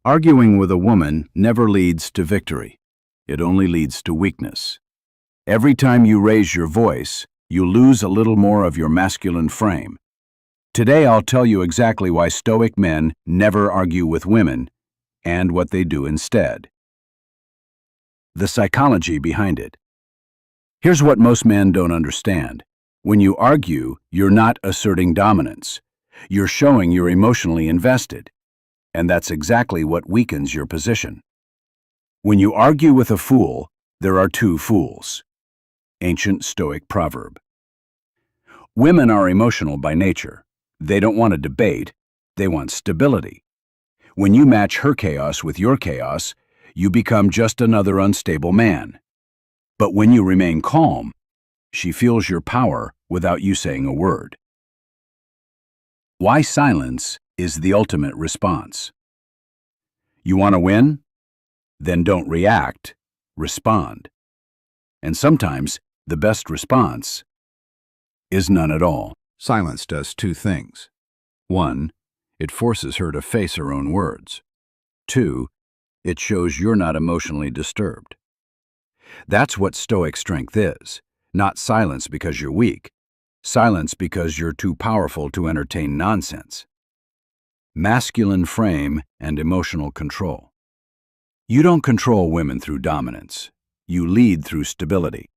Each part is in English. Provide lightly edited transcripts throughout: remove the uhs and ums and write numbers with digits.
Arguing with a woman never leads to victory. It only leads to weakness. Every time you raise your voice, you lose a little more of your masculine frame. Today I'll tell you exactly why Stoic men never argue with women and what they do instead. The psychology behind it. Here's what most men don't understand. When you argue, you're not asserting dominance. You're showing you're emotionally invested. And that's exactly what weakens your position. When you argue with a fool, there are two fools. Ancient Stoic proverb. Women are emotional by nature. They don't want a debate, they want stability. When you match her chaos with your chaos, you become just another unstable man. But when you remain calm, she feels your power without you saying a word. Why silence is the ultimate response. You want to win? Then don't react, respond. And sometimes the best response is none at all. Silence does two things. 1, it forces her to face her own words. 2, it shows you're not emotionally disturbed. That's what Stoic strength is, not silence because you're weak, silence because you're too powerful to entertain nonsense. Masculine frame and emotional control. You don't control women through dominance. You lead through stability.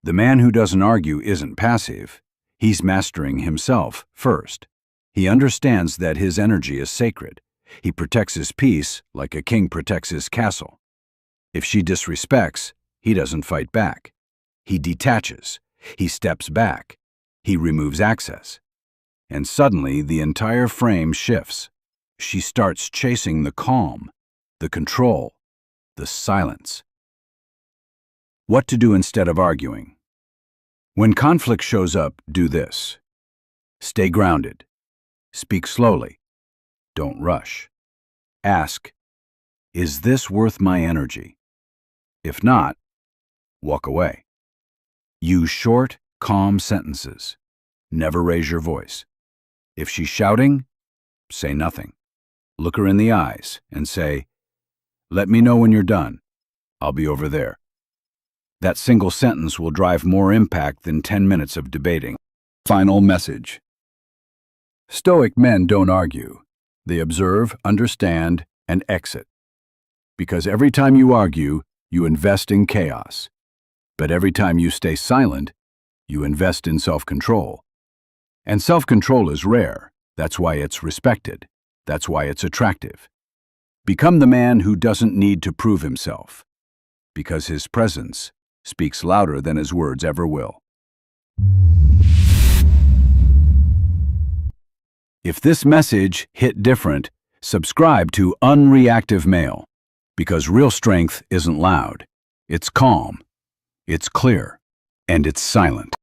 The man who doesn't argue isn't passive. He's mastering himself first. He understands that his energy is sacred. He protects his peace like a king protects his castle. If she disrespects, he doesn't fight back. He detaches. He steps back. He removes access. And suddenly the entire frame shifts. She starts chasing the calm, the control, the silence. What to do instead of arguing? When conflict shows up, do this. Stay grounded. Speak slowly. Don't rush. Ask, is this worth my energy? If not, walk away. Use short, calm sentences. Never raise your voice. If she's shouting, say nothing. Look her in the eyes and say, let me know when you're done. I'll be over there. That single sentence will drive more impact than 10 minutes of debating. Final message. Stoic men don't argue. They observe, understand, and exit. Because every time you argue, you invest in chaos. But every time you stay silent, you invest in self-control. And self-control is rare. That's why it's respected. That's why it's attractive. Become the man who doesn't need to prove himself, because his presence speaks louder than his words ever will. If this message hit different, subscribe to Unreactive Male, because real strength isn't loud. It's calm, it's clear, and it's silent.